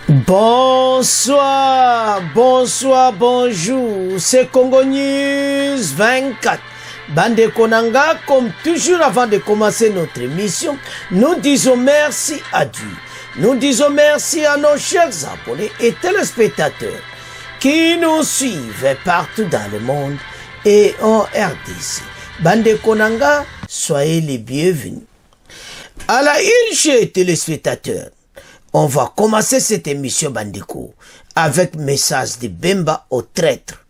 Bonsoir, bonsoir, bonjour, c'est Congo News 24. Bande Konanga, comme toujours avant de commencer notre émission, nous disons merci à Dieu. Nous disons merci à nos chers abonnés et téléspectateurs qui nous suivent partout dans le monde et en RDC. Bande Konanga, soyez les bienvenus. À la une, chers téléspectateurs, on va commencer cette émission Bandeko avec message de Bemba au traître.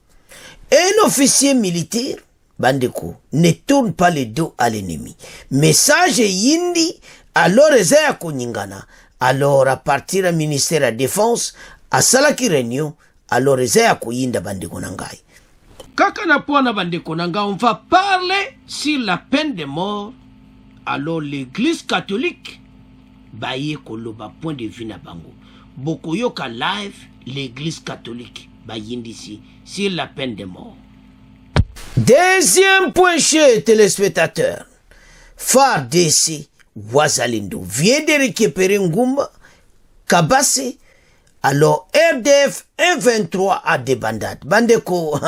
Un officier militaire, Bandeko, ne tourne pas le dos à l'ennemi. Message Yindi, alors Ezaya Koningana, alors à partir du ministère de la Défense, à Salaki Réunion, alors Ezaya Koyinda Bandeko Nangai. Kakana Pona Bandeko Nanga, on va parler sur la peine de mort. Alors l'église catholique, Baye Koloba, point de vue na bango. Bokoyoka live, l'église catholique, Bayindisi, sur la peine de mort. Deuxième point chez téléspectateurs. FARDC, Wazalindo, vient de récupérer Ngumba, Kabase, alors RDF 123 a des bandades. Bandeko,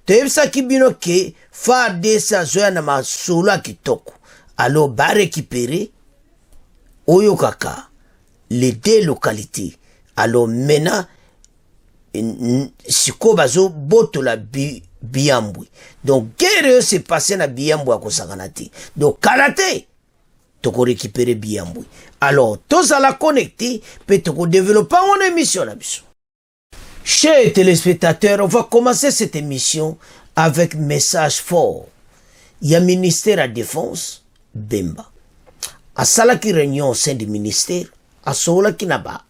Tevsa Kibino ke, FARDC Zoya ma Sola Kitoko. Alors, ba récupérer Oyokaka, les deux localités. Alors, maintenant, Siko Bazo Botola Biambui. Donc, guerre s'est passé na Biambui à Kosaganati. Donc, karaté, toko récupérer Biambui. Alors, tous à la connecter, peut toko développer une émission là. Chers téléspectateurs, on va commencer cette émission avec message fort. Il y a ministère de la Défense, Bemba. A salaki réunion au sein du ministère, a sola ki na ba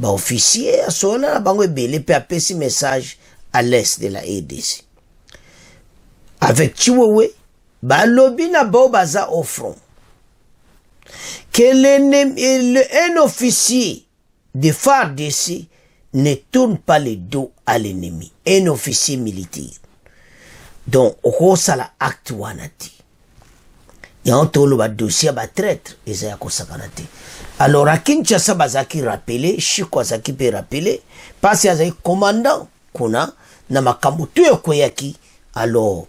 officier, a sola na bango ebele pe apesi message à l'est de la RDC. Avec Chiwewe, ba lobby na ba baza au front. Que un officier de FARDC ne tourne pas le dos à l'ennemi. Un officier militaire. Donc, au sala acte wanati. Il y a un dossier à traître, alors à Kinshasa bazaki rappelé, Chiko azaki peut rappeler, parce qu'il y a un commandant kuna na makambo tuyo koyaki, alors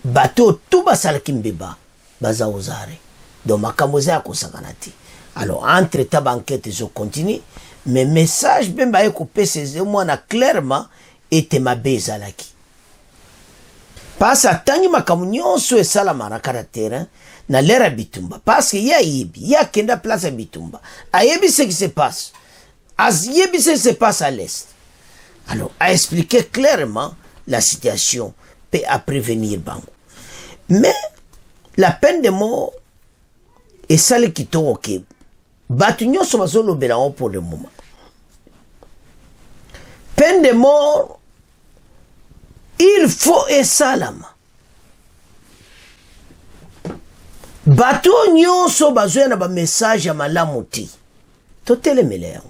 bateau tout basalaki mbeba baza ozare. Donc makambo za kosakanati. Alors entre ta banquette zo continue, mais message bemba eko pese moi na clairement était ma bezalaki. Parce que tangi makambo nyonso esala na caractère na l'era bitumba parce que ya kenda place à bitumba ayebi ce qui se passe yebi ce qui se passe à l'est. Alors a expliqué clairement la situation et à prévenir bango. Mais la peine de mort est celle qui tombe ok batu nyonso bazolo bela pour le moment. Peine de mort, il faut et salama. Bato nyonso bazoya na ba message ya malamu ti. Totelemele.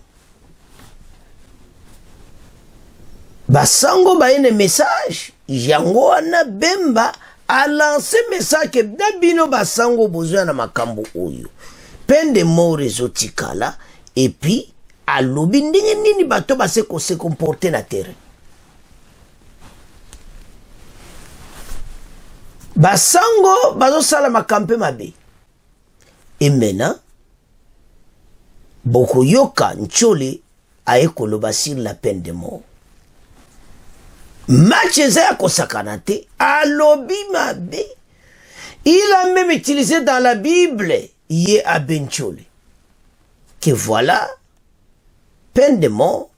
Basango ba ene message, yango wana Bemba a lancé message que dabino basango bozoya na makambo oyo. Peine de mort ezotikala et puis alobi ndenge nini bato ba se comporter na terrain. Basango bazo sala makampe mabe. Et maintenant, Bokoyoka Nchole a ekoloba sur la peine de mort. Macheza kosakanate alobi mabe. Il a même utilisé dans la Bible Yé a Benchole. Que voilà, peine de mort,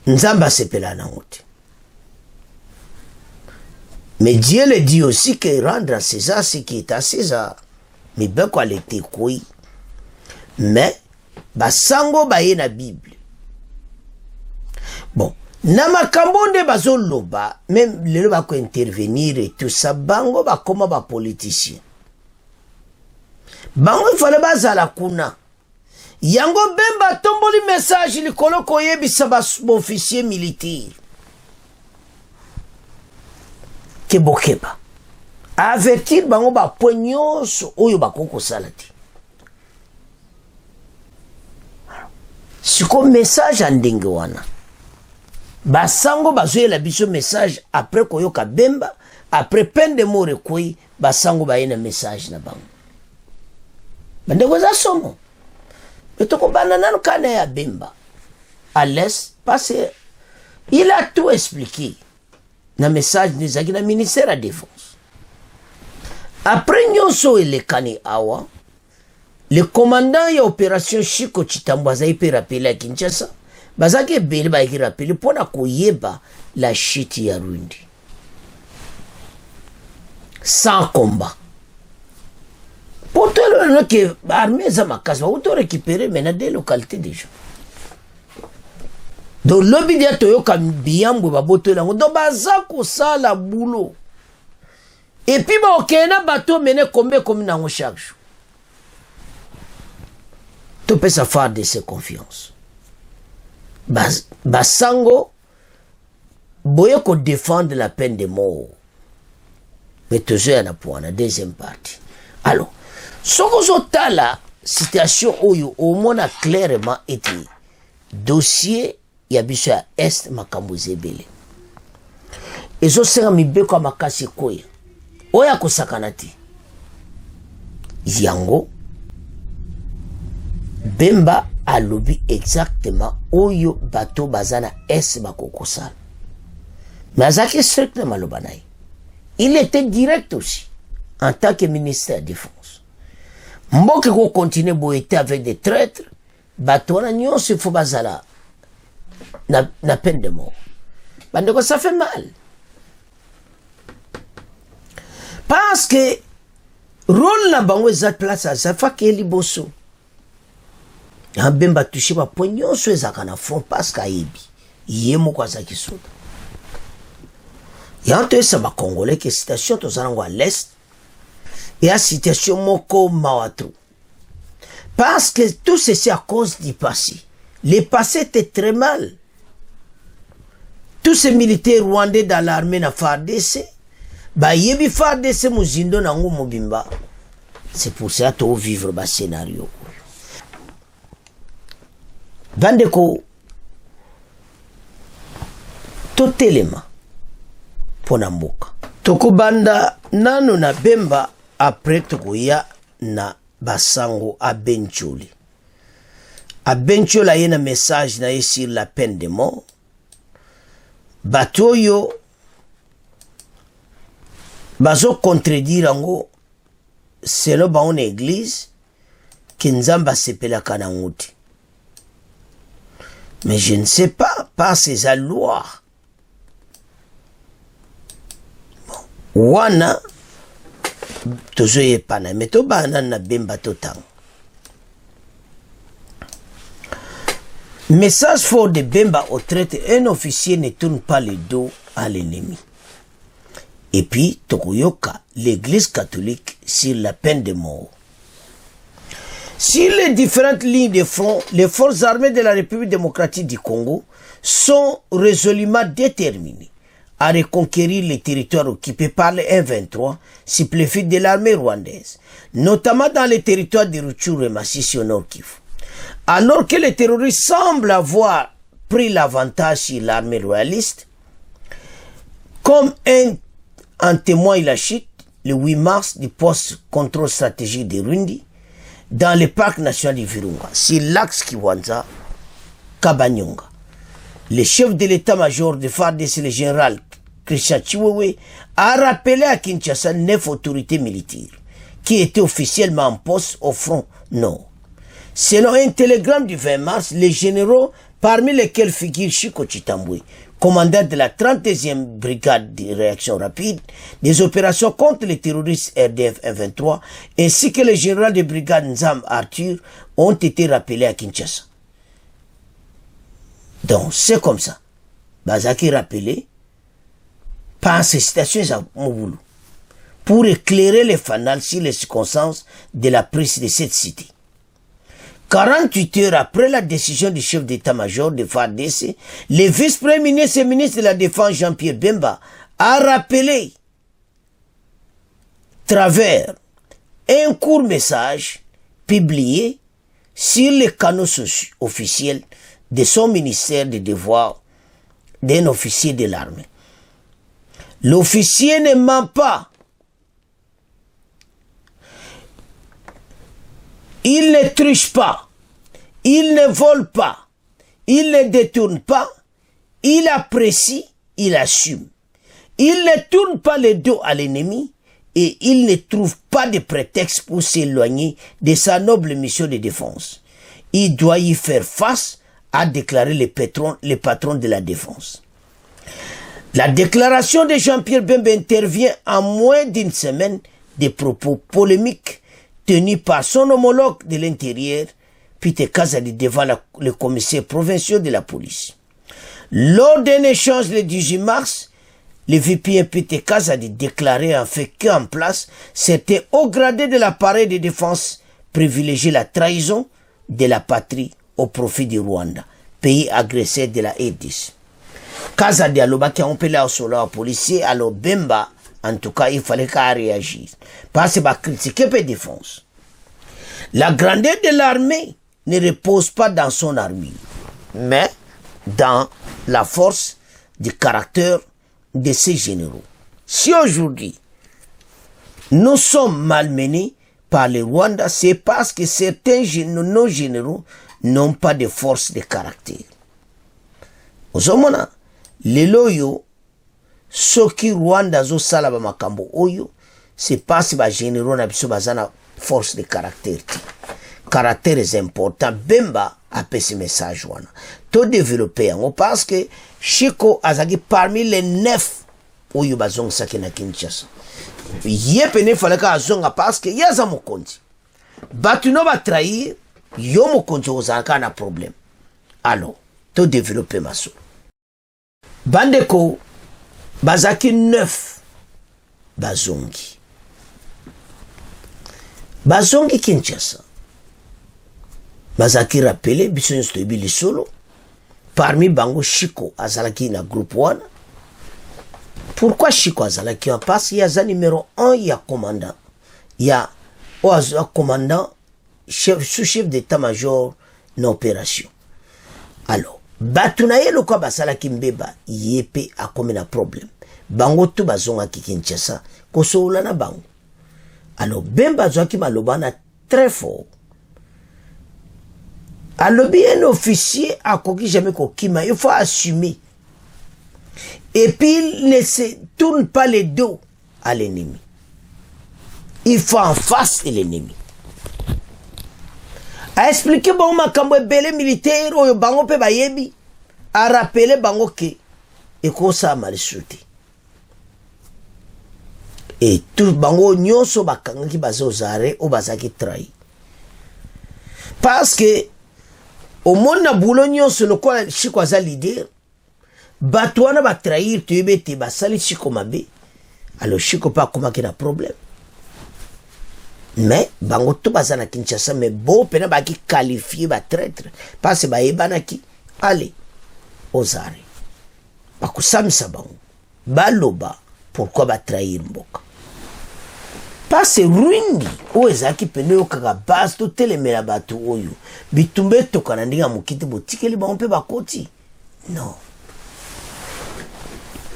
Nzamba sepela na ngote. Mais Dieu le dit aussi que rendre à César ce qui est à César. Mais ben quoi l'été quoi. Mais basango baye na Bible. Bon, na makambonde bazoloba, même le ba ko intervenir et tout ça bango ba koma ba politicien. Bango il fallait bazala kuna. Yango Bemba tomboli message likolo koyebisa ba officier militaire. Que bokeba avertir bango ba poignos oyo bakoko salati. siko message ya ndenge wana basango bazoyela biso message après koyoka Bemba, après peine de mort recueilli, basango bayena message na bango bandeko za somo etoko banana kana ya Bemba à l'est parce il a tout expliqué na message nizaki na ministère de défense. Après nyonso elekani awa le commandant ya opération Chiko Chitambo azali pe rappelé à Kinshasa bazaki ebele bayaki rappelé mpona koyeba la chute ya Rwindi sans combat pour te le que armée za makasi ba auto récupérer maintenant des localités déjà. Donc lobi dia toyoka biyambo baboto lango donc baza kosala boulot et puis ba okena bato mene combien comme nango chaque jour to pesa faire de ses confiance basango boye ko défendre la peine de mort mais toujours na point la deuxième partie. Alors soko zotala situation oyo au mona clairement été dossier ya biso ya est makambo zebele ezosenga mibeko ya makasi koya oyo akosakana te yango Bemba alobi exactement oyo bato bazana est bakokosala mais azaki strict na maloba na ye. Il était direct aussi en tant que ministre de la Défense. Mboke ko continue boyete avec des traîtres bato wana nyonso faut bazala na peine de mort. Bandeko, ça fait mal. Parce que rôle na bango eza place ça fa ke liboso. Ya Bemba touché ba pognon so ezaka na front parce que ayebi. Yemo kwa za kisoda. Ya nto esa ba congolais que situation to zango à l'est et à situation moko mawatru. Parce que tout ceci à cause du passé. Le passé était très mal. Tous ces militaires rwandais dans l'armée na FARDC, ba yebi FARDC muzindo na ngo mobimba. C'est pour ça to vivre ba scénario. Bandeko tout élément pona mboka. Toko banda nano na Bemba après tokoya na basango a Bencholi. A Bencholi a yena message na sur la peine de mort. Batoyo bazo contredire ngo selo ba on église ki nzamba sepela kana nguti. Mais je ne sais pas par ces lois. Bon, wana tozoye pana meto bana na Bemba totang. Message fort de Bemba au traité, un officier ne tourne pas le dos à l'ennemi. Et puis, Tokoyoka, l'église catholique, sur la peine de mort. Sur les différentes lignes de front, les forces armées de la République démocratique du Congo sont résolument déterminées à reconquérir les territoires occupés par les M23, supplétifs de l'armée rwandaise, notamment dans les territoires de Rutshuru et Masisi au Nord Kivu. Alors que les terroristes semblent avoir pris l'avantage sur l'armée royaliste, comme en témoigne la chute, le 8 mars, du poste contrôle stratégique de Rwindi, dans le parc national du Virunga, sur l'axe Kiwanja-Kabanyonga. Le chef de l'état-major de FARDC, le général Christian Chiwewe, a rappelé à Kinshasa 9 autorités militaires qui étaient officiellement en poste au front nord. Selon un télégramme du 20 mars, les généraux, parmi lesquels figure Chiko Chitambwe, commandant de la 32e brigade de réaction rapide, des opérations contre les terroristes RDF M23, ainsi que le général de brigade Nzam Arthur, ont été rappelés à Kinshasa. Donc, c'est comme ça. Bazaki rappelé par ces citations à Moboulou pour éclairer les fanals sur les circonstances de la prise de cette cité. 48 heures après la décision du chef d'état-major de FARDC, le vice-premier ministre et ministre de la Défense Jean-Pierre Bemba a rappelé, travers un court message publié sur les canaux officiels de son ministère des devoirs d'un officier de l'armée. L'officier ne ment pas. Il ne triche pas. Il ne vole pas. Il ne détourne pas. Il apprécie, il assume. Il ne tourne pas le dos à l'ennemi et il ne trouve pas de prétexte pour s'éloigner de sa noble mission de défense. Il doit y faire face, a déclaré le patron de la défense. La déclaration de Jean-Pierre Bemba intervient en moins d'une semaine des propos polémiques tenus par son homologue de l'intérieur, Peter Kazadi, devant le commissaire provincial de la police. Lors d'un échange le 18 mars, le VP Peter Kazadi déclarait en fait qu'en place, c'était au gradé de l'appareil de défense privilégier la trahison de la patrie au profit du Rwanda, pays agresseur de la R10. Kazadi alobaki ampelé au solo policier, alors Bemba, en tout cas, il fallait qu'il réagisse. Parce qu'il va critiquer la défense. La grandeur de l'armée ne repose pas dans son armure, mais dans la force du caractère de ses généraux. Si aujourd'hui, nous sommes malmenés par le Rwanda, c'est parce que certains nos généraux n'ont pas de force de caractère. Ozomona, lelo yo, soki Rwanda zo salaba makambo oyo, c'est parce que les généraux na biso bazana force de caractère. Caractère est important. Bemba a fait ce message wana. Tout développé yango parce que Chiko azaki parmi les 9 oyo bazong saki na Kinshasa. Yepe ne fallait ka azonga parce que yaza mokonzi. Batu no ba trahir, yo mokonzi ozaka na problème. Alors, tout développé maso. Bandeko bazaki 9 bazongi. Bazongi Kinshasa. Bazaki rappelé biso nstobi li solo. Parmi bango Chiko azalaki na groupe 1. Pourquoi Chiko azalaki? Parce qu'il y a numéro 1, il y a commandant. Il y a commandant, sous-chef d'état-major d'opération. Alors, batunaye lo kwa basalaki mbeba yepe akome na problème. Bango tu bazonga ki Kinshasa kosoula na bango. Alors, Bemba zwaki malobana très fort. Alors, bien officier a koki jamais kokima, il faut assumer. Et puis, il ne se tourne pas les dos à l'ennemi. Il faut en face de l'ennemi. A expliquer bon makambo belé militaire oyo bango pe bayebi, a rappeler bango ke eko sa malisuti. Et tout bango nyonso bakanga ki bazozare o bazaki trahi. Parce que au monde na boulot nyonso le quoi Chiko aza leader, batouana ba trahir tu ebete basali Chiko mabe. Alors Chiko pas comment qu'il a problème. Mais bango to bazana Kinshasa mais bon pena ba ki qualifier ba traître parce que ba yebana ki allez ozare. Ba kusamisa bango. Baloba pourquoi ba trahir mboka. Parce ruindi o ezaki pene okaka base to telemela batu oyo bitumbe tokana ndinga mokiti botikeli bango pe bakoti. Non.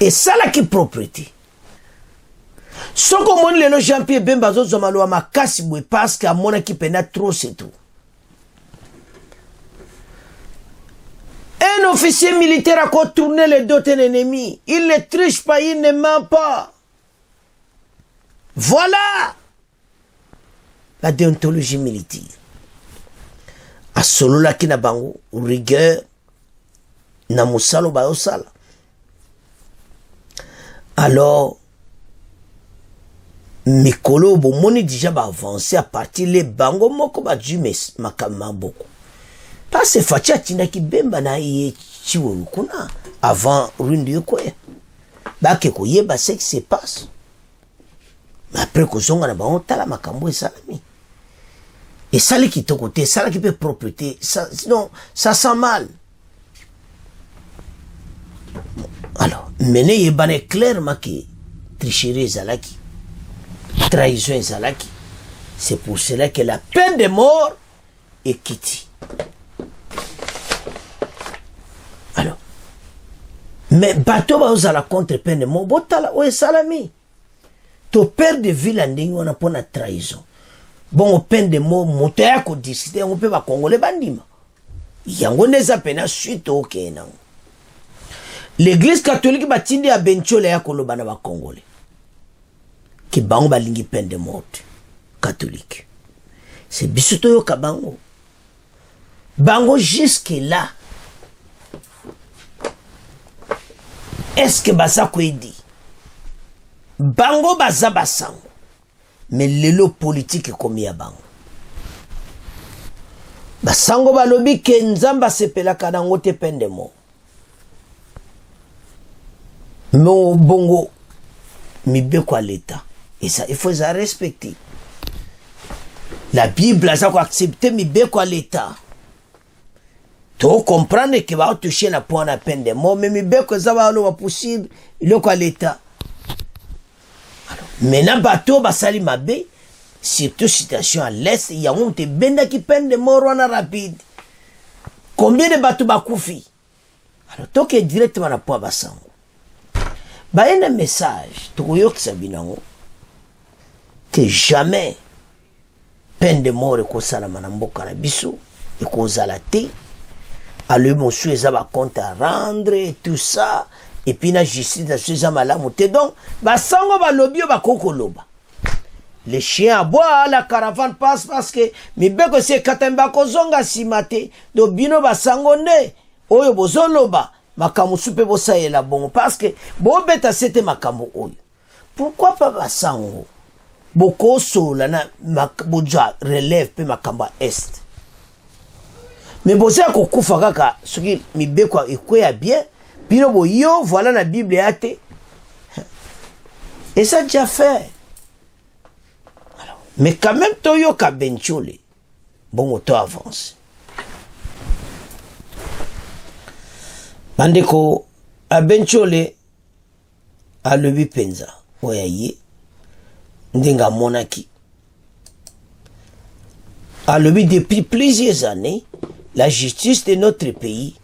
Et ça là qui propriété. Soko mon lelo Jean-Pierre Bemba zo zomalo makasi bwe parce que amona ki pena trop c'est tout. Un officier militaire a contourné le dos d'un ennemi. Il ne triche pas, il ne ment pas. Voilà la déontologie militaire. A solo la kina bango rigueur na musalo ba osala. Alors mikolo bo moni déjà ba avancer à partir les bango moko ba jume makama boko. Parce que fatia tina ki Bemba na ye chiwo kuna avant rundi yokoya. Ba ke ko yeba ce qui se passe. Mais après que zonga na ba ontala makambo esalami. Et ça qui te côté, ça qui peut propriété, ça sinon ça sent mal. Alors, mener yebane clairement que tricherie zalaki. Trahison zalaki. C'est pour cela que la peine de mort est quittée. Mais bateau bazala contre peine de mort, botala oye salami. To père de ville ndenge wana pona trahison. Bon peine de mort moto ya ko discuter on peut ba congolais bandima. Yango neza pena suite OK nango. L'église catholique batindi ya Benchole ya koloba na ba congolais. Ki bango balingi peine de mort catholique. C'est bisuto yo kabango. Bango jusque là. Est-ce que basa kwedi? Bango baza basango. Mais lelo politique komi ya bango. Basango balobi ke nzamba sepelaka nango te peine de mort. Mais bongo mibeko à l'état. Et ça, il faut ça respecter. La Bible a accepté mibeko à l'état. Tu comprendre que va toucher la point à peine de mort, mais mibeko ça va aller possible, il est à l'état. Maintenant bateau basali mabe, surtout situation à l'est, il y a un te benda qui peine de mort en rapide. Combien de bateaux bakoufi? Alors toi qui est directement à point bassango. Bah il y a un message, tu vois que ça binango. Que jamais peine de mort ko sala manamboka na biso et ko zalate a le monsieur ezaba compte à rendre et tout ça et puis la justice na suza malamu te donc ba sango ba lobio ba kokoloba les chiens aboient, la caravane passe parce que mibeko se katemba kozonga simate do bino ba sango ne oyo bozoloba makamu supe bosa yela bongo parce que bo beta c'était makamu oyo pourquoi pas ba sango boko sola na boja relève pe makamba est mais boza ko kufa kaka soki mibeko ekweya bien bino boyo voilà la Bible yate et ça déjà fait alors mais quand même toyo ka Benchole bon auto avance bandeko a Benchole a lebi penza oyaye Ndenga monaki. Alors, depuis plusieurs années, la justice de notre pays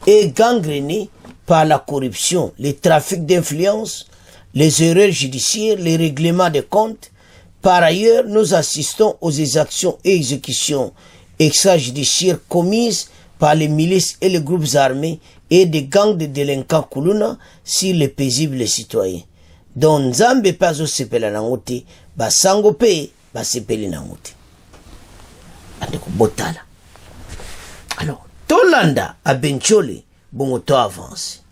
est gangrénée par la corruption, les trafics d'influence, les erreurs judiciaires, les règlements de comptes. Par ailleurs, nous assistons aux exactions et exécutions extrajudiciaires commises par les milices et les groupes armés et des gangs de délinquants Kuluna sur les paisibles citoyens. Don Nzambe pazo sepela nangote basango pe basepeli nangote andeko botala alors Tolanda a Benchole bongo to avance.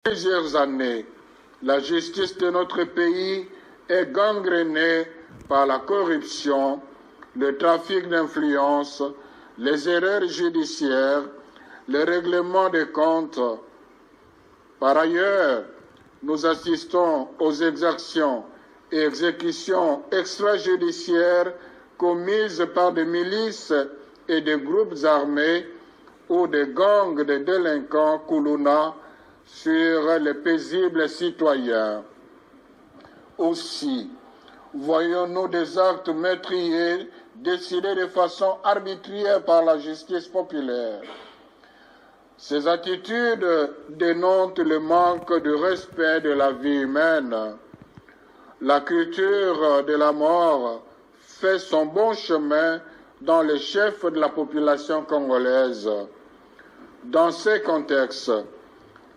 Plusieurs années, la justice de notre pays est gangrénée par la corruption, le trafic d'influence, les erreurs judiciaires, le règlement des comptes. Par ailleurs, nous assistons aux exactions et exécutions extrajudiciaires commises par des milices et des groupes armés ou des gangs de délinquants Kuluna sur les paisibles citoyens. Aussi, voyons-nous des actes meurtriers décidés de façon arbitraire par la justice populaire. Ces attitudes dénotent le manque de respect de la vie humaine. La culture de la mort fait son bon chemin dans les chefs de la population congolaise. Dans ces contextes,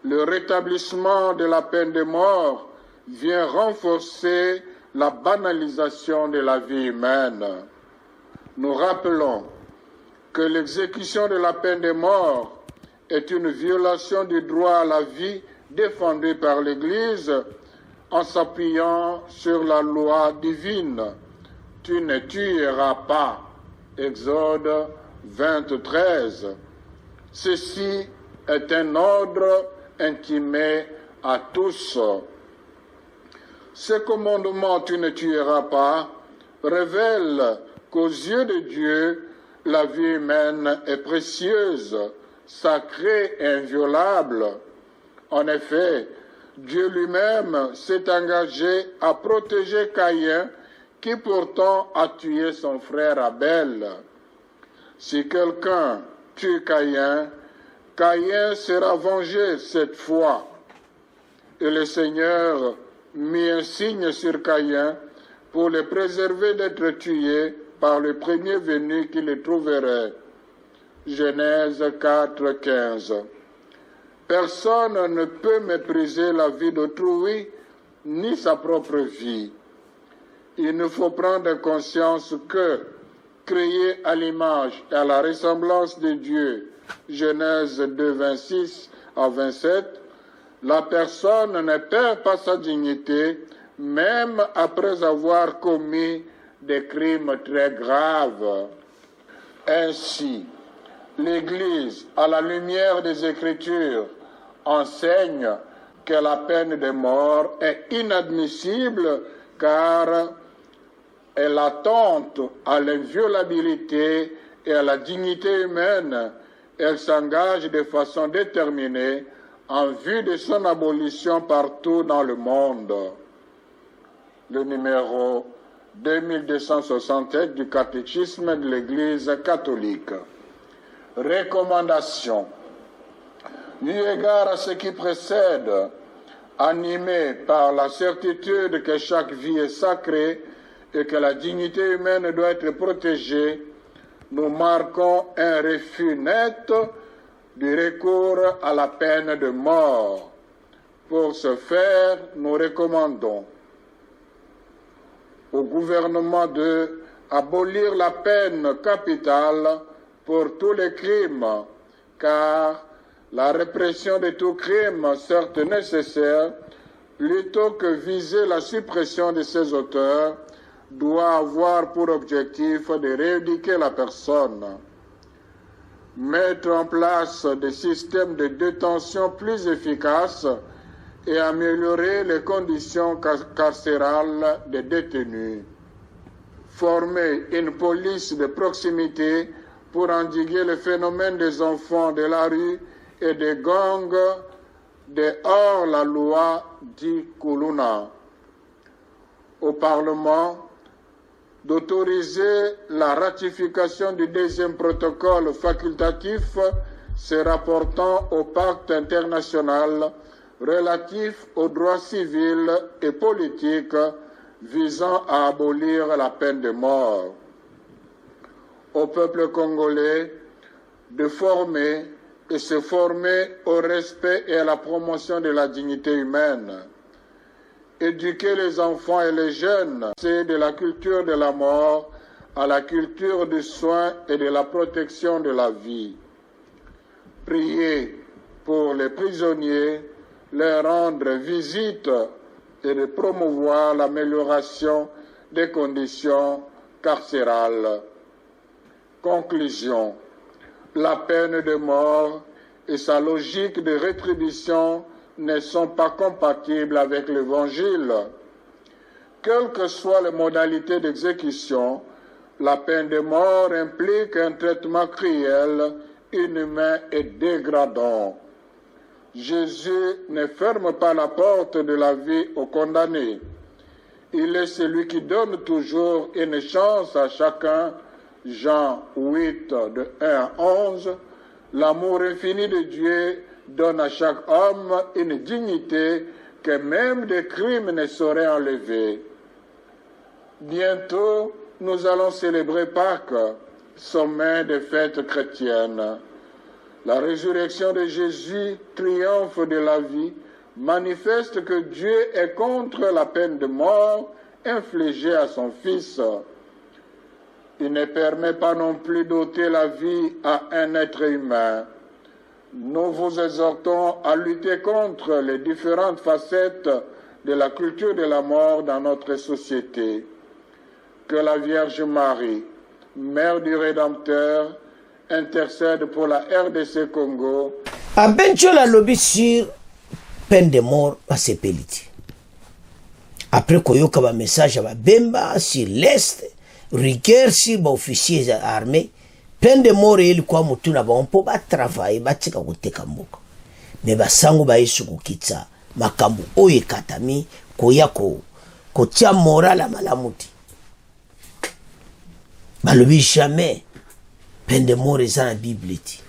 le rétablissement de la peine de mort vient renforcer la banalisation de la vie humaine. Nous rappelons que l'exécution de la peine de mort est une violation du droit à la vie défendu par l'Église en s'appuyant sur la loi divine. Tu ne tueras pas. Exode 23. Ceci est un ordre intimé à tous. Ce commandement, tu ne tueras pas, révèle qu'aux yeux de Dieu, la vie humaine est précieuse, sacrée et inviolable. En effet, Dieu lui-même s'est engagé à protéger Caïn, qui pourtant a tué son frère Abel. Si quelqu'un tue Caïn, Caïn sera vengé cette fois. Et le Seigneur mit un signe sur Caïn pour le préserver d'être tué par le premier venu qui le trouverait. Genèse 4, 15. Personne ne peut mépriser la vie d'autrui ni sa propre vie. Il nous faut prendre conscience que, créé à l'image et à la ressemblance de Dieu, Genèse 2, 26 à 27, la personne ne perd pas sa dignité, même après avoir commis des crimes très graves. Ainsi, l'Église, à la lumière des Écritures, enseigne que la peine de mort est inadmissible car elle attente à l'inviolabilité et à la dignité humaine. Elle s'engage de façon déterminée en vue de son abolition partout dans le monde. Le numéro 2267 du catéchisme de l'Église catholique. Recommandation. Eu égard à ce qui précède, animé par la certitude que chaque vie est sacrée et que la dignité humaine doit être protégée, nous marquons un refus net du recours à la peine de mort. Pour ce faire, nous recommandons au gouvernement de abolir la peine capitale pour tous les crimes, car la répression de tout crime, certes nécessaire, plutôt que viser la suppression de ses auteurs, doit avoir pour objectif de rééduquer la personne. Mettre en place des systèmes de détention plus efficaces et améliorer les conditions carcérales des détenus. Former une police de proximité pour endiguer le phénomène des enfants de la rue et des gangs de hors-la-loi dit Kuluna. Au Parlement, d'autoriser la ratification du deuxième protocole facultatif se rapportant au pacte international relatif aux droits civils et politiques visant à abolir la peine de mort. Au peuple congolais de former et se former au respect et à la promotion de la dignité humaine. Éduquer les enfants et les jeunes, c'est de la culture de la mort à la culture du soin et de la protection de la vie. Prier pour les prisonniers, leur rendre visite et de promouvoir l'amélioration des conditions carcérales. Conclusion. La peine de mort et sa logique de rétribution ne sont pas compatibles avec l'Évangile. Quelles que soient les modalités d'exécution, la peine de mort implique un traitement cruel, inhumain et dégradant. Jésus ne ferme pas la porte de la vie aux condamnés. Il est celui qui donne toujours une chance à chacun. Jean 8, de 1 à 11, l'amour infini de Dieu donne à chaque homme une dignité que même des crimes ne sauraient enlever. Bientôt, nous allons célébrer Pâques, sommet des fêtes chrétiennes. La résurrection de Jésus, triomphe de la vie, manifeste que Dieu est contre la peine de mort infligée à son Fils. Il ne permet pas non plus d'ôter la vie à un être humain. Nous vous exhortons à lutter contre les différentes facettes de la culture de la mort dans notre société. Que la Vierge Marie, Mère du Rédempteur, intercède pour la RDC Congo. Abencho la lobby sur peine de mort à Sepeliti. Après koyoka ba message à Bemba sur l'Est, rigueur sur ba officiers armés, peine de mort et ilikuwa mutu na ba on ba travailler batika kuteka mboka. Mais basango ba yesu kukitsa makambu oye katami koyako kotia moral à malamuti. Balobi jamais peine de mort eza na Bible ti.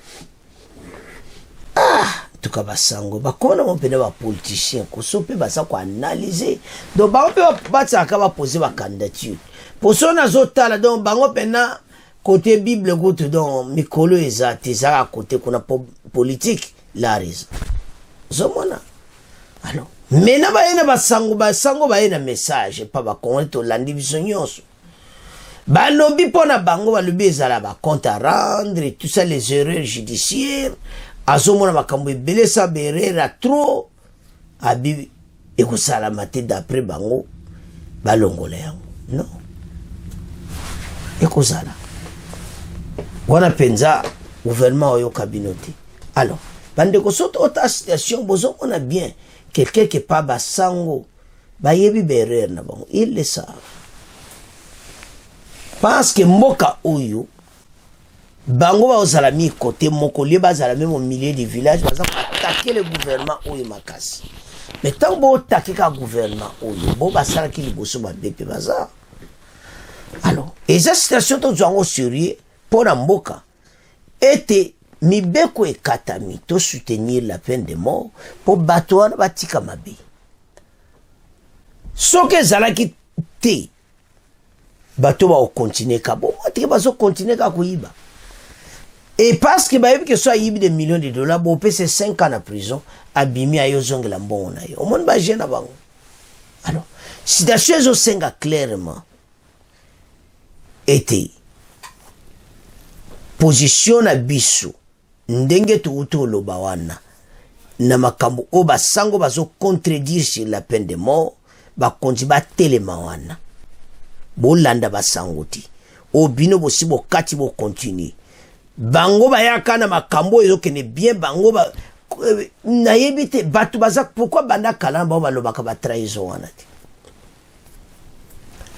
tuka basango bakona mo pene ba politicien ko so pe basa ko analyser donc ba pe ba ka ba poser ba candidature pour so na zotala donc bango pena côté bible goto donc mikolo ezati za côté kuna politique la raison zomona alors mena ba ena basango ba ena message pa ba konto landi biso nyonso balobi pona bango balobi ezala ba compte à rendre et tout ça les erreurs judiciaires azomona makambo ebele sa berera trop abi ekosala mate d'après bango balongola yango non ekozala wana penza gouvernement oyo kabinote alors bandeko soto ota situation bozomona bien quelqu'un qui pas basango bayebi berera na bango il le savent parce que mboka oyo bango ba ozala mi côté moko lié bazala même au milieu du village baza attaquer le gouvernement oyo makasi mais tant bo attaquer ka gouvernement oyo bo basala ki liboso ba bépé baza alors et cette situation to zango sérieux pour la mboka était mibeko ekatami to soutenir la peine de mort pour batouana batika mabe soke zala ki te bato ba continuer ka bon te bazo continuer ka kuiba. Et parce que bah que soit il y a des millions de dollars, bon c'est 5 ans en prison, abimi à yozong la bon na yo. Au monde bah gêne avant. Alors, si la chose au senga clairement était position na biso ndenge tu uto lobawana na makambo o basango bazo contredire sur la peine de mort ba konti ba telema wana bo landa basango ti o bino bo si bo kati bo continue bango bayaka na makambo ezokene bien bango ba nayebite batu baza pourquoi banda kalamba ba lobaka ba trahison wana ti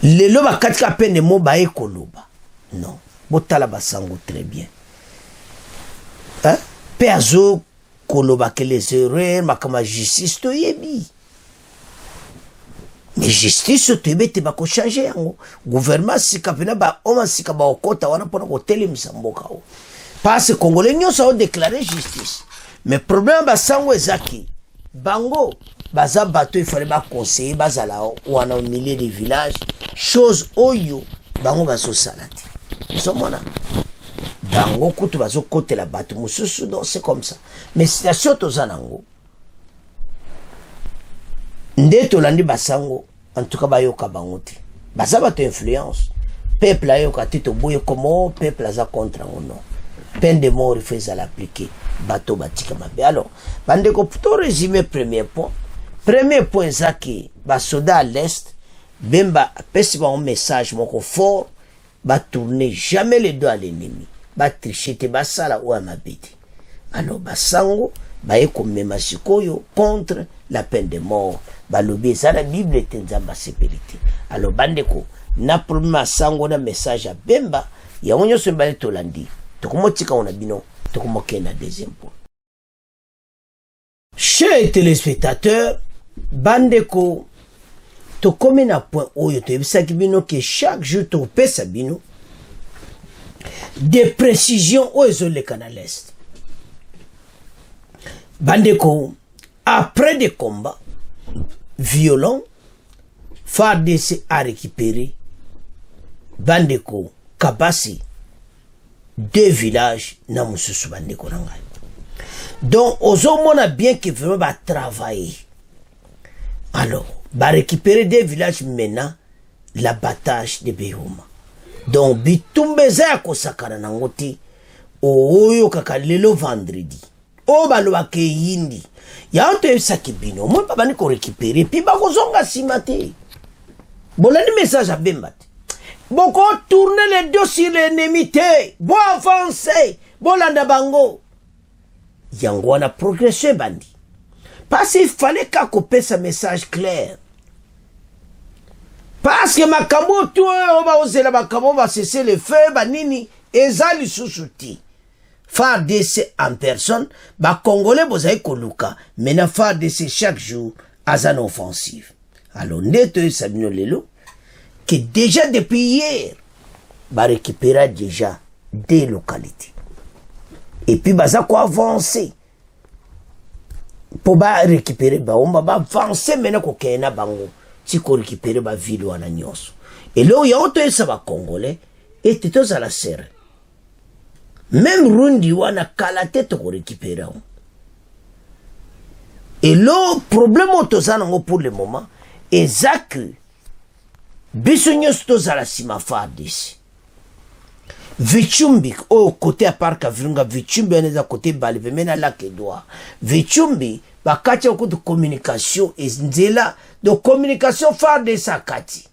lelo bakati ka peine de mort ba ekoloba non botala basango très bien hein peazo koloba que les erreurs makama justice to yebi mais justice to yebi te bako changer yango gouvernement sika pena ba oma sika ba okota wana pona ko telemisa mboka o parce que congolais nyonso a déclaré justice mais problème basango ezaki bango baza bato il fallait ba conseiller bazala wana au milieu des villages chose oyo bango baso salati somona bango kutu bazo côté la bato mususu donc c'est comme ça mais situation tozanango ndeto landi basango en tout cas bayoka bango te baza bato influence peuple ayoka tito boye comment peuple aza contre ou non peine de mort il faut l'appliquer bato batika mabe alors bandeko pour résumer premier point zaki basoda à l'est bemba pesi ba un message moko fort ba tourner jamais les dos à l'ennemi ba tricher te basala ou amabeti alors basango ba ekomema sikoyo contre la peine de mort ba lobi ça la bible tenzamba sécurité alors bandeko na problème sango na message à bemba ya onyo se ba tolandi to komotika on a bino to komokena deuxième point. Chers téléspectateurs bandeko to comme na point oyo to ebisaki bino que chaque jour to pesa bino des précisions aux le canal est bandeko après des combats violents FARDC a récupéré bandeko Kabasi 2 villages na mususu bandeko nanga donc ozomona bien que vraiment va travailler alors va récupérer 2 villages maintenant l'abattage de Behuma donc bitumbeza ya kosakana nango te oyo kaka lelo vendredi o baloba ke yindi ya onto esaki bino mo pa bani ko récupérer puis ba kozonga simate bolani message à bemba boko tourner les deux sur l'ennemi te bo avancer bolanda bango yango wana progresser bandi parce qu'il fallait qu'à couper ce message clair. Parce que makambo tout on va oser la makambo va cesser le feu banini ezali susuti. FARDC en personne ba congolais bozai koluka mena FARDC chaque jour azan offensive. Alors neto sabino lelo que déjà depuis hier ba récupérer déjà des localités. Et puis baza ko avancer. pour récupérer on va avancer maintenant ko kena bango si ko récupérer ba ville wana nyonso et là il y a autre ça va congolais et tout à la serre même rundi wana kala tête ko récupérer et le problème autosana pour le moment est que biso nyonso tozala sima FARDC Vichumbi au côté à parc Virunga Vichumbi on est à côté Balve mena la Kedwa Vichumbi bakati au de communication et nzela de communication FARDC akati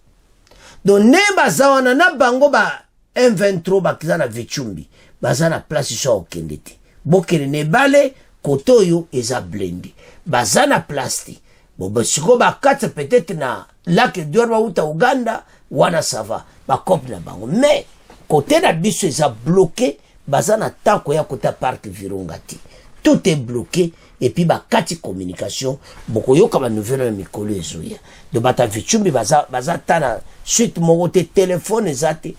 donc ne bazawana na bango ba M23 bakizana Vichumbi bazana place so okendete bokele ne bale kotoyo eza blendi bazana plasti bon basiko bakati peut-être na la Kedwa ba uta Uganda wana sava ba copie na bango mais côté na biso eza bloqué bazana tanko ya côté parc Virunga ti tout est bloqué et puis bakati communication boko yoka ba nouvelle na mikolo ezoya de bata Vichumbi baza tana suite mo te téléphone ezate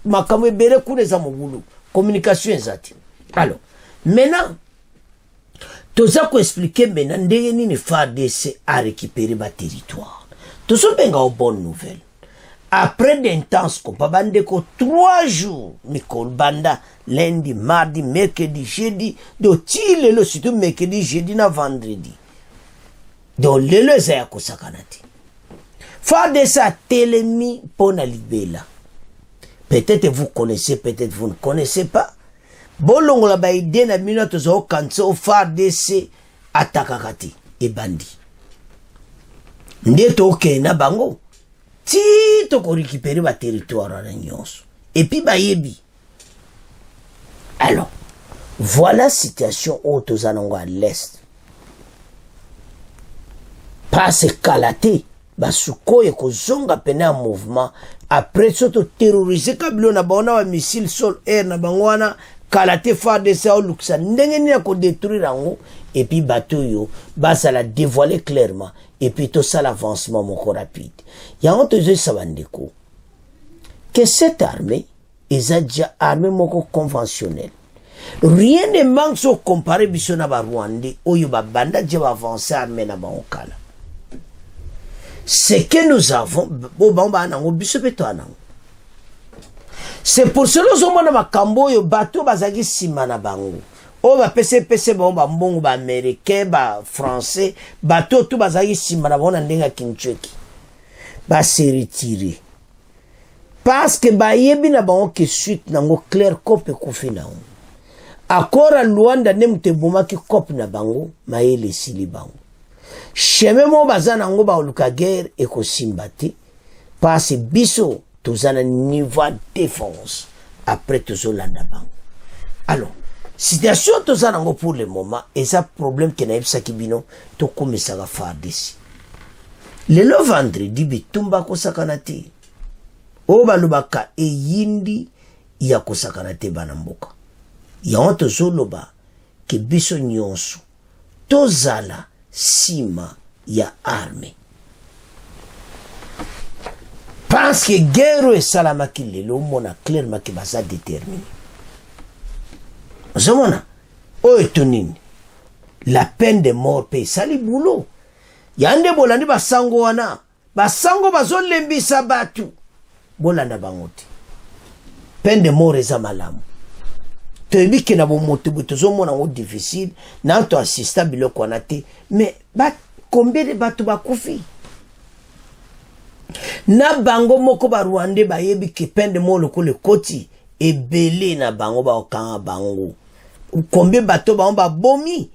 makamwe bere ku neza mobulu communication ezate alors maintenant toza ko expliquer maintenant ndenge nini FARDC a récupéré ba territoire to so benga au bonne nouvelle. Après d'intenses combats, 3 jours, Nicole Banda, lundi, mardi, mercredi, jeudi, donc le surtout mercredi, jeudi, na vendredi. Donc le zaya kosakanati. FARDC a télémi pour na libela. Peut-être vous connaissez, peut-être vous ne connaissez pas. Bolongo la ba idée na minute zo kanso FARDC atakakati e bandi. Ndeto ke na bango. Si tu as récupéré le territoire et puis bayebi. Alors, voilà la situation où tu as à l'est. Parce que basuko et kozonga pena mouvement après soto terroriser kabilo na baona wa missile sol air na bangwana kalate FARDC au luxa ndenge ni ko détruire ngo et puis bateau yo basa la dévoiler clairement et puis tout ça l'avancement moko rapide ya honte je sabandeko que cette armée est déjà armée moko conventionnelle rien ne manque au comparer biso na ba Rwandais oyo ba banda je va avancer armée na ba okala. Ce que nous avons, c'est pour cela que nous avons un bateau qui est bango. Oh, ba PC bomba mbongo ba américain ba français bateau tout bazaki simana bona ndenga kincheki ba se retirer parce que ba yebi na bango que suite nango clair copé kofina akora Luanda nemte bomaki copé na bango mayele sili bango. Cheme mo bazana ngo ba oluka guerre et ko simbati parce biso tozana niveau défense après tozolanda bango. Alors situation tozana ngo pour le moment et ça problème que na ebisa kibino to komisa ga FARDC. Le vendredi bitumba ko sakanati o balubaka e yindi ya ko sakanate banamboka. Ya onto zoloba ke biso nyonso tozala sima ya armée. Parce que guerre et salama qui le mona clairement qui va ça déterminer. Zamona o etonini la peine de mort pe sali boulot. Yande bolandi basango wana basango bazolembisa batu bolanda bangoti. Peine de mort eza malamu. Toyebi ke na bomoto botozomona ngo difficile na to assista biloko wana te mais ba combien de bato bakufi na bango moko ba Rwandais bayebi ke peine de mort lokole koti ebele na bango ba okanga bango combien bato ba bomi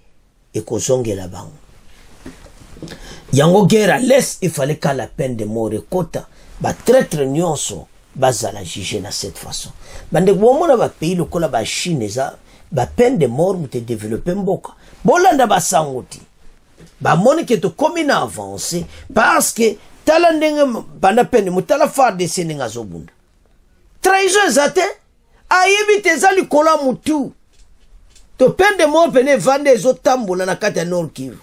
et kozongela bango yango guerre à l'est il fallait que la peine de mort ekota ba traître nyonso bazala juger na cette façon bande bomona ba pays lokola ba Chine za ba peine de mort mute développer mboka bolanda ba sangoti ba moni que to commune avancé parce que tala ndenge banda peine mutala FARDC ninga zobunda trahison zate ayebi tezali kola mutu to peine de mort pene vande zo tambola na kata Nord Kivu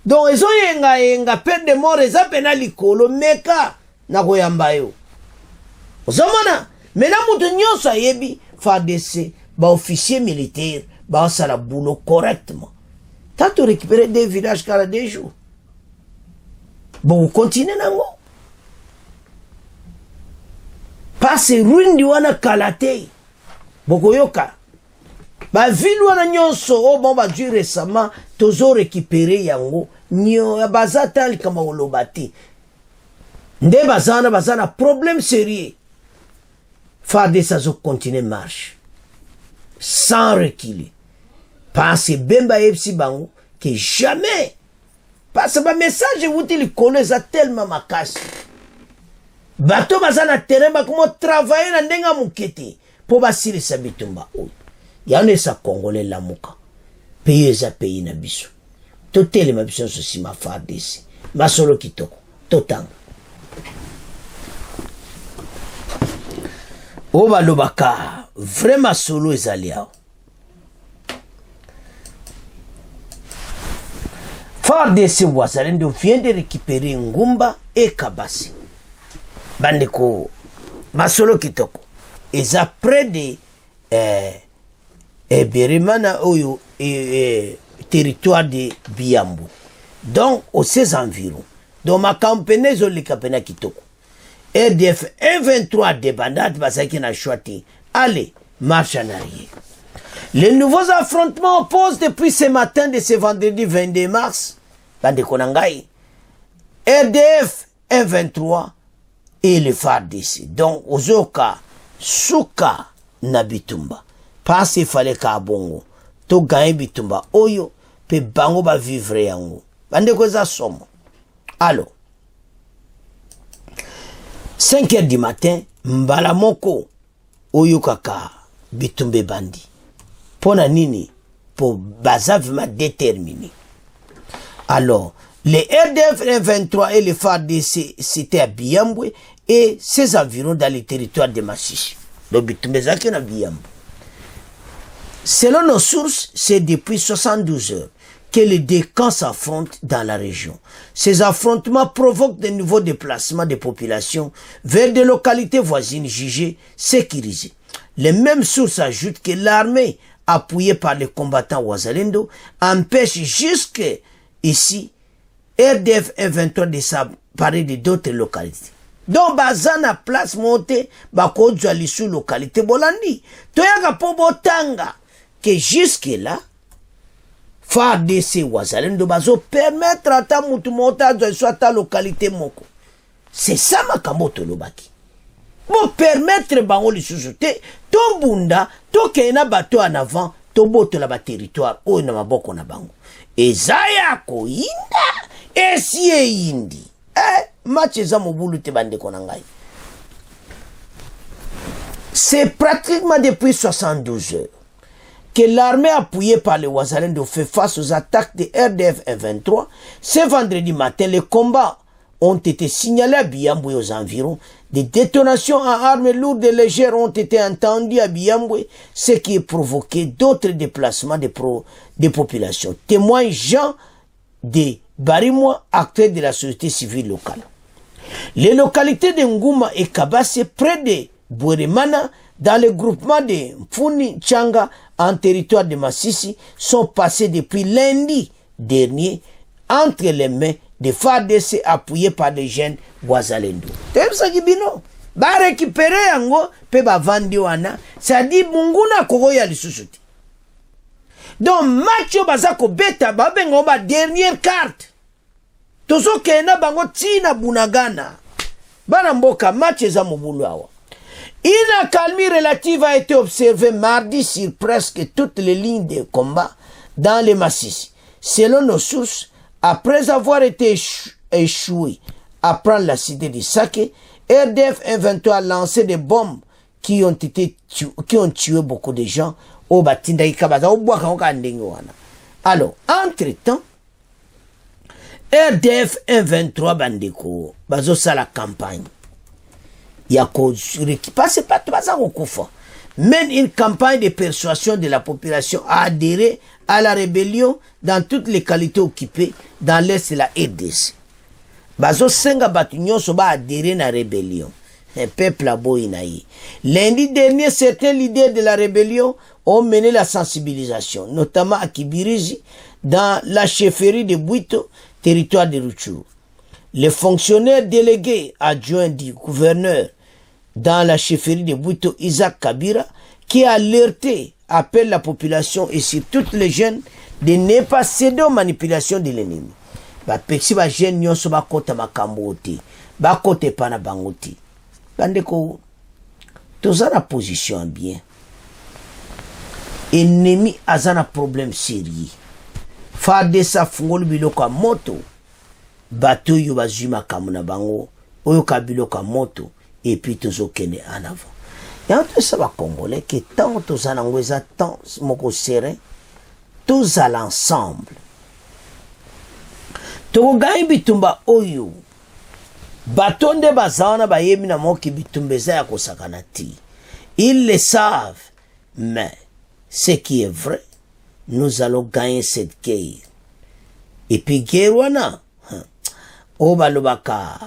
donc ezo yenga peine de mort eza pena likolo meka na koyamba yo. Zamana, maintenant mutu nyonso ayebi FARDC ba officier militaire ba sala boulot correctement. T'as tout récupéré des villages car 2 jours. Bon, vous continuez nango. Passe rundi wana kalate. Boko yoka. Ba ville wana nyonso o bon ba dû récemment tozo récupérer yango nyo bazata likama olobati. Nde bazana problème sérieux. Fade ça zo continuer marche sans reculer. Parce que Bemba Epsi Bango que jamais. Parce que le message vous dit le ça tellement ma casse. Bato bazana terrain ba comment travailler na ndenga mukete pour basili sa bitumba oyo. Yane sa congolais la muka. Pays za pays na biso. Totele ma biso sosi ma fardesi. Masolo kitoko. Totang. Oba lobaka vraiment solo ezaliao. FARDC Wazalendo vient de récupérer Ngumba et Kabasi. Bandeko masolo kitoko. Eza près de Berimana Oyo territoire de Biambu. Donc aux ses environs. Donc ma campagne zoli kapena kitoko. RDF 123 des bandades basaki na choiti. Allez, marche en arrière. Les nouveaux affrontements opposent depuis ce matin de ce vendredi 22 mars. Bande Konangai. RDF 123 et le FARDC. Donc, Ozoka, Souka, Nabitumba. Parce qu'il fallait qu'à Bongo. To gagne Bitumba. Oyo, pe bango ba vivre yango. Bande Koza somo. Alors. 5 heures du matin, Mbala Moko, Oyo Kaka, Bitumbe Bandi. Pona nini, pour bazavement déterminé. Alors, les RDF 23 et les FARDC, c'était à Biambwe et ses environs dans les territoires de Massissi. Donc, Bitumbe Zaki na Biambwe. Selon nos sources, c'est depuis 72 heures que les deux camps s'affrontent dans la région. Ces affrontements provoquent de nouveaux déplacements des populations vers des localités voisines jugées sécurisées. Les mêmes sources ajoutent que l'armée, appuyée par les combattants Wazalendo, empêche jusque ici RDF 123 de s'emparer de d'autres localités. Donc, bazana place montée, bakodjwa lisu localité bolandi. Toyaka po botanga que jusque là, FARDC Wazalendo bazo permettre à ta mutu monta de soit ta localité moko. C'est ça ma kamoto lobaki. Bon permettre bango lisusu te to bunda to kena bato en avant to boto la ba territoire o na maboko na bango. Ezaya ko inda esie indi. Match za mobulu te bande konangai. C'est pratiquement depuis 72 heures que l'armée appuyée par les Wazalendo fait face aux attaques de RDF 123. Ce vendredi matin, les combats ont été signalés à Biambwe aux environs. Des détonations en armes lourdes et légères ont été entendues à Biambwe, ce qui a provoqué d'autres déplacements des populations. Témoigne Jean de Barimois, acteur de la société civile locale. Les localités de Nguma et Kabase, près de Boueremana, dans le groupement de Mfuni Changa, en territoire de Massissi, sont passés depuis lundi dernier entre les mains des FARDC appuyés par des jeunes Wazalendo. Tebsa gibino ba récupérer yango pe ba vandi wana, ça dit munguna koko ya lisusuti. Donc macho bazako beta ba bengo ba dernière carte. Tozo kena bango tina bunagana. Bana mboka match za mobulu awa. Une accalmie relative a été observée mardi sur presque toutes les lignes de combat dans les Massissi. Selon nos sources, après avoir été échoué à prendre la cité de Sake, RDF 123 a lancé des bombes qui ont tué beaucoup de gens au Batinda Ikabaza, au Boakangoka Ndengwana. Alors, entre-temps, RDF 123 Bandeko, bazo sa la campagne. C'est pas tout ça mène une campagne de persuasion de la population à adhérer à la rébellion dans toutes les qualités occupées dans l'Est de la RDC. Bazo senga batunyo soba adhérer à la rébellion. Un peuple a beau inaïe. Lundi dernier, certains leaders de la rébellion ont mené la sensibilisation, notamment à Kibirizi, dans la chefferie de Bwito, territoire de Rutshuru. Les fonctionnaires délégués adjoints du gouverneur dans la chefferie de Bwito, Isaac Kabira, qui a alerté, appelle la population et sur toutes les jeunes de ne pas céder aux manipulations de l'ennemi. Bapexi ba jeune nyonso bakota makambo te, bakote pana bango te. Bandeko, toza na position bien. Ennemi azana problème sérieux. Fade sa fungol biloko moto. Bato yo bazui makambo na bango, oyo kabiloko moto, et puis tozo kene en avant. Et entre ça va congolais que tant toza nango eza tant moko serein, tous à l'ensemble. Tokogai bitumba oyo batonde bazawana bayemi na moki bitumba eza ya kosakana ti. Ils le savent, mais ce qui est vrai, nous allons gagner cette guerre. Et puis guerre wana obalobaka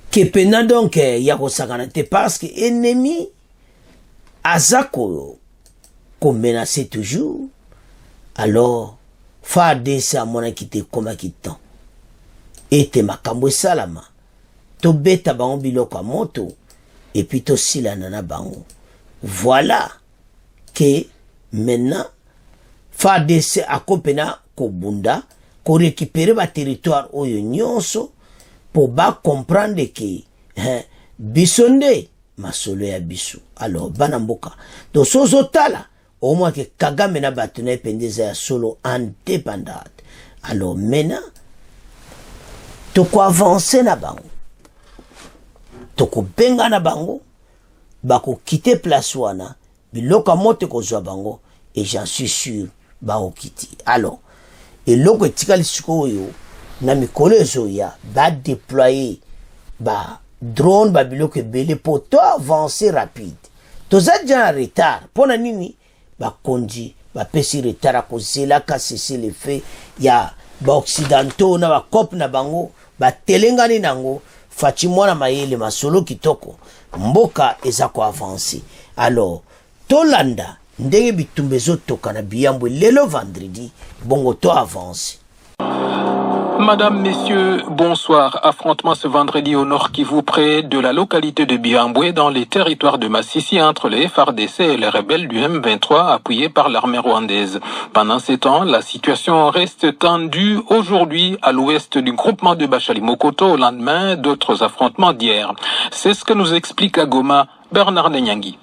ke pena donc ya kosakana te parce que ennemi azako ko menacer toujours. Alors FARDC amona kite koma kitan ete makambo salama to beta bango biloko moto et puis to silana na bango. Voilà que maintenant FARDC akopena ko bunda ko récupérer ba territoire oyo nyonso pour ba comprendre que bisonde masolo ya bisu. Alors banamboka donc sozo tala au moins que Kagame na batune pendeza ya solo indépendante. Alors maintenant toko avancer na bango, toko benga na bango, bako quitter place wana biloka mote kozwa bango, et j'en suis sûr bako kiti. Alors et loko etikali sikoyo na mikolo ezoya ba déployer ba drone ba biloko ebele pour to avancer rapide. Toza déjà en retard pona nini ba kondi ba pesi retard a kozela ka cesser le fait ya ba occidentaux na ba cop na bango ba telengani nango fachi mwana mayele masolo kitoko mboka eza ko avancer. Alors tolanda ndenge bitumba ezotoka na Biyambwe lelo vendredi bongo to avance. Madame, Messieurs, bonsoir. Affrontement ce vendredi au Nord Kivu, près de la localité de Biyambwe, dans les territoires de Massissi, entre les FARDC et les rebelles du M23, appuyés par l'armée rwandaise. Pendant ces temps, la situation reste tendue aujourd'hui à l'ouest du groupement de Bachali Mokoto, au lendemain d'autres affrontements d'hier. C'est ce que nous explique à Goma Bernard Nenyangi.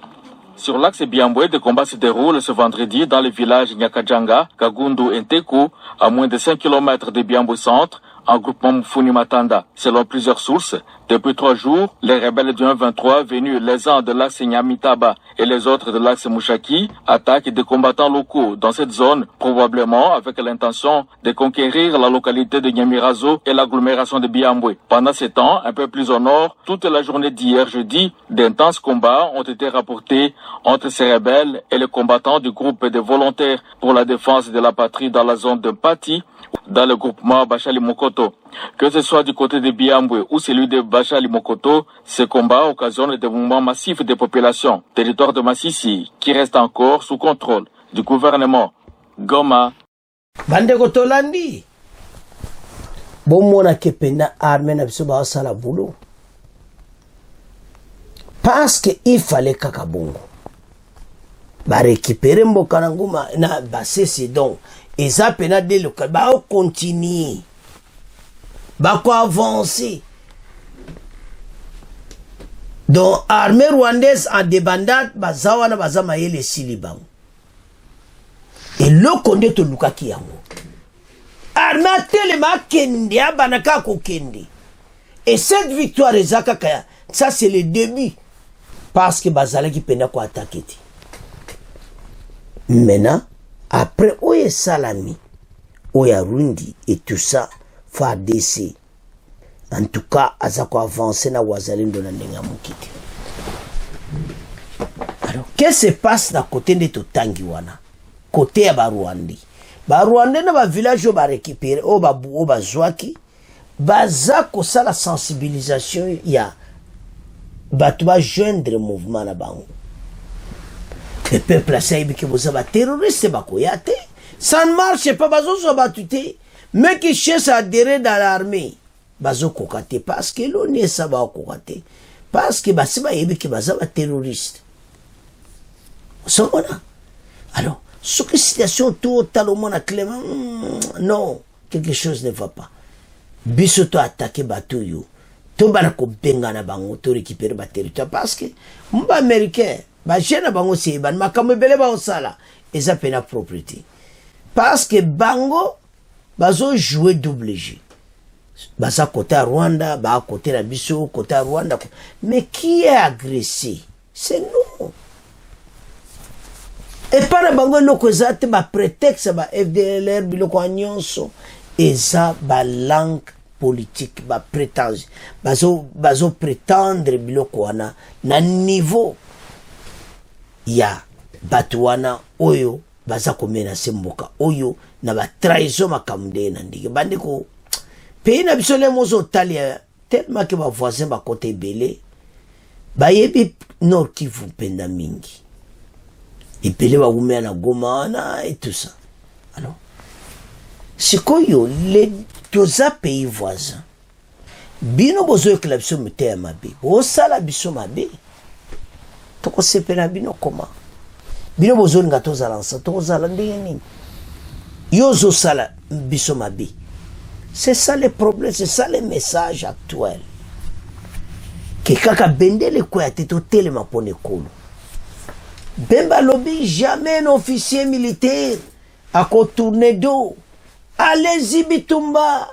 Sur l'axe Biyambwe, des combats se déroulent ce vendredi dans les villages Nyakajanga, Kagundu et Nteko, à moins de 5 km de Biyambwe Centre, en groupement Mufuni Matanda. Selon plusieurs sources, depuis 3 jours, les rebelles du 1-23, venus les uns de l'axe Nyamitaba et les autres de l'axe Mushaki, attaquent des combattants locaux dans cette zone, probablement avec l'intention de conquérir la localité de Nyamirazo et l'agglomération de Biyambwe. Pendant ce temps, un peu plus au nord, toute la journée d'hier jeudi, d'intenses combats ont été rapportés entre ces rebelles et les combattants du groupe de volontaires pour la défense de la patrie dans la zone de Pati, dans le groupement Bachali Mokoto. Que ce soit du côté de Biyambwe ou celui de Bachali Mokoto, ces combats occasionnent des mouvements massifs de population. Territoire de Massissi qui reste encore sous contrôle du gouvernement. Goma. Bandeko tolandi. Bomona kepena armée na biso ba sala boulot. Parce que il fallait kakabongo. Ba récupérer mboka na nguma na basese donc eza pena de local ba continuer. Ba ko avancer. Donc armée rwandaise en débandade bazawana bazama yele silibango. Et le konde to lukaki yango. Armée telema kende abanaka ko kende. Et cette victoire ezaka kaya, ça c'est le début parce que bazala ki pena ko attaquer. Maintenant après oye salami, oya rundi et tout ça FARDC. En tout cas, azako avancer na wazalindo na ndenga mukiti. Alors, qu'est-ce qui se passe na côté de Totangi wana? Côté ya Barwandi. Barwandi na ba village ba récupérer o ba zwaki. Bazako ça la sensibilisation ya batu ba joindre mouvement na bango. Le peuple a saisi que vous avez terroriste ba koyate. Ça ne marche pas, bazo so batute. Mais qui cherche à adhérer dans l'armée, bazo kokate, parce que l'on est ça va kokate. Parce que basi ba yebi ki baza ba terroriste. So ona. Alors, ce que situation totalement à Clément, non, quelque chose ne va pas. Biso to attaquer bateau yo. To bana ko benga na bango to récupérer ba territoire parce que mba américain, ba jeune bango c'est ban makambo belé ba osala et ça pena propriété. Parce que bango bazo jouer double jeu. Baza côté à Rwanda, ba côté la biso, côté à Rwanda. Mais qui est agressé? C'est nous. Et par la bango loko zate ba prétexte ba FDLR biloko nyonso et ça ba langue politique ba prétendre bazo prétendre biloko wana na niveau ya batuana oyo baza komena semboka oyo na ba trahison makamde na ndike bandeko pays na biso le mozo talia tellement que ba voisin ba côté belé ba yebi Nord Kivu penda mingi et belé ba umea na Goma na et tout ça. Alors c'est quoi les deux pays voisins bino bozo que biso mete mabe o sala biso mabe to ko sepela bino comment bino bozo nga to zala nsa to zala ndeni yozo sala biso mabe. C'est ça le problème, c'est ça le message actuel. Que kaka bendele kwa ya teto telema pone kolo. Bemba lobby jamais un officier militaire à contourner d'eau. Allez-y bitumba.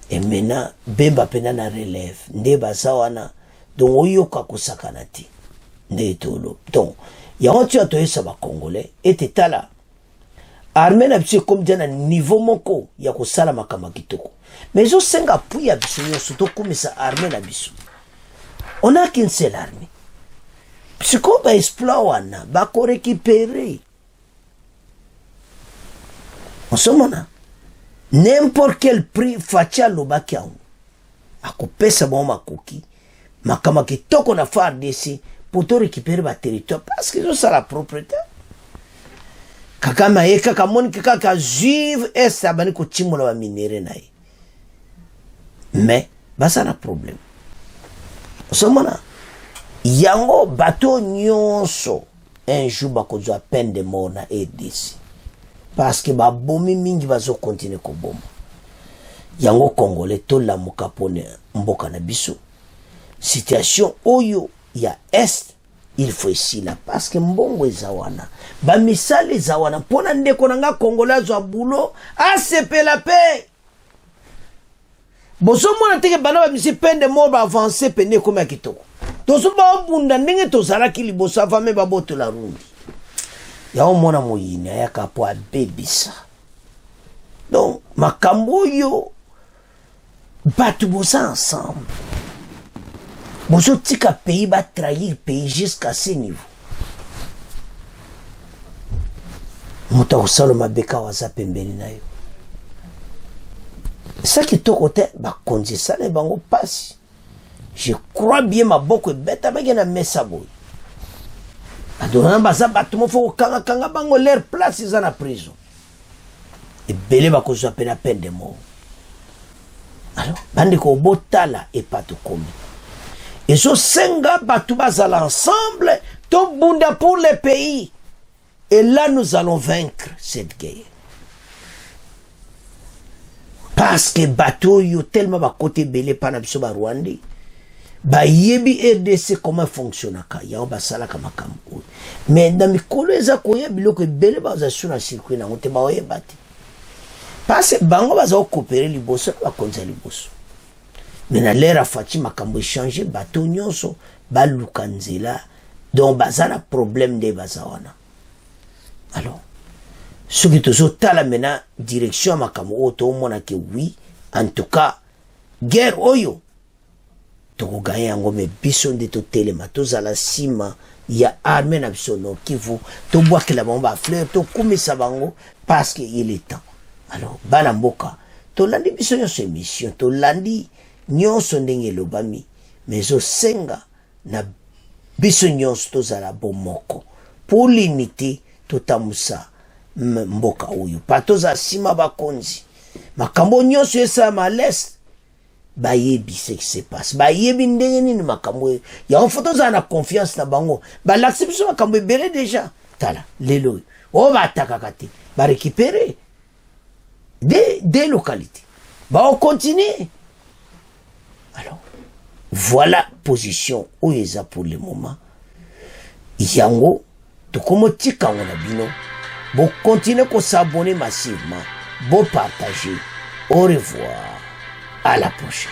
Et maintenant, Bemba pena na relève. Ndeba sawana. Donc oyoka kosakanati. Nde tolo. Donc, ya tu atoye saba Congolais. Et tetala. Armée na biso comme dia na niveau moko ya kosala makama kitoko. Mais zo senga puya biso yoso to komisa armée na biso. On a qu'une seule armée. Puisqu'on va exploiter wana, ba ko récupérer. En ce moment, n'importe quel prix facha lobaki ango. Ako pesa bon makoki. Makama kitoko na FARDC pour te récupérer ba territoire parce que ça la propriété. Kakama eka kamoni kaka juive esa bani ko chimola ba minere na ye. Mais basa na problème. Somona yango bateau nyonso un jour bakozwa peine de mort na RDC. Parce que ba bomi mingi bazo continuer ko bomba. Yango Congolais to la mukapone mboka na biso. Situation oyo ya est il faut ici là parce que mbongo ezawana ba misali ezawana pona ndeko nanga Congolais zo boulot ACP la paix bozo mona teke bana ba misi peine de mort ba avancer pene comme kitoko tozo ba bunda ndenge tozala ki liboso avame ba boto la rundi ya omona moyina ya kapo a bebisa donc makambo yo batu bosa ensemble. Bonjour, tika pays va trahir pays jusqu'à ce niveau. Mouta osalo mabeka waza pembeni na yo. Ça qui to côté ba konzi ça les bango passe. Je crois bien ma boko beta ba na mesa boy. Adona baza batumo fo kanga bango leur place ils en a prison. Et belé ba ko zo peine de mort. Alors, bande ko botala et pas tout comme. Et ce senga batubas à l'ensemble, tout bunda pour le pays. Et là, nous allons vaincre cette guerre. Parce que bateau yo tellement ba côté belé panabiso ba Rwanda. Ba yebi RDC comment fonctionne ka ya ba sala kama kambo. Mais dans mikolo eza ko yebi loko belé ba za sur na circuit na ngote ba oyebati. Parce que bango ba za coopérer liboso ba konza liboso. Mais na l'ère fati makambo échanger bateau nyonso ba lukanzela donc bazana problème de bazawana. Alors ce qui toujours tala mena direction makambo auto mona ke oui en tout cas guerre oyo to gagner yango me biso de to telema to zala sima ya armée na biso no Kivu to bois que la bomba fleur to kumisa bango parce que il est temps. Alors bana mboka to landi biso nyonso émission to landi nyonso ndenge lobami mais o senga na biso nyonso tozala bomoko pour limiter totamusa mboka oyo patoza sima bakonzi makambo nyonso esama leste bayebi ce qui se passe bayebi ndenge nini makambo ya fotoza na confiance na bango balakisi biso makambo ebele déjà tala lelo o batakaka te barécupérer des localités on continue. Alors voilà position oyo eza pour le moment yango tokomotika ngona bino bon continuez à s'abonner massivement bon partager au revoir à la prochaine.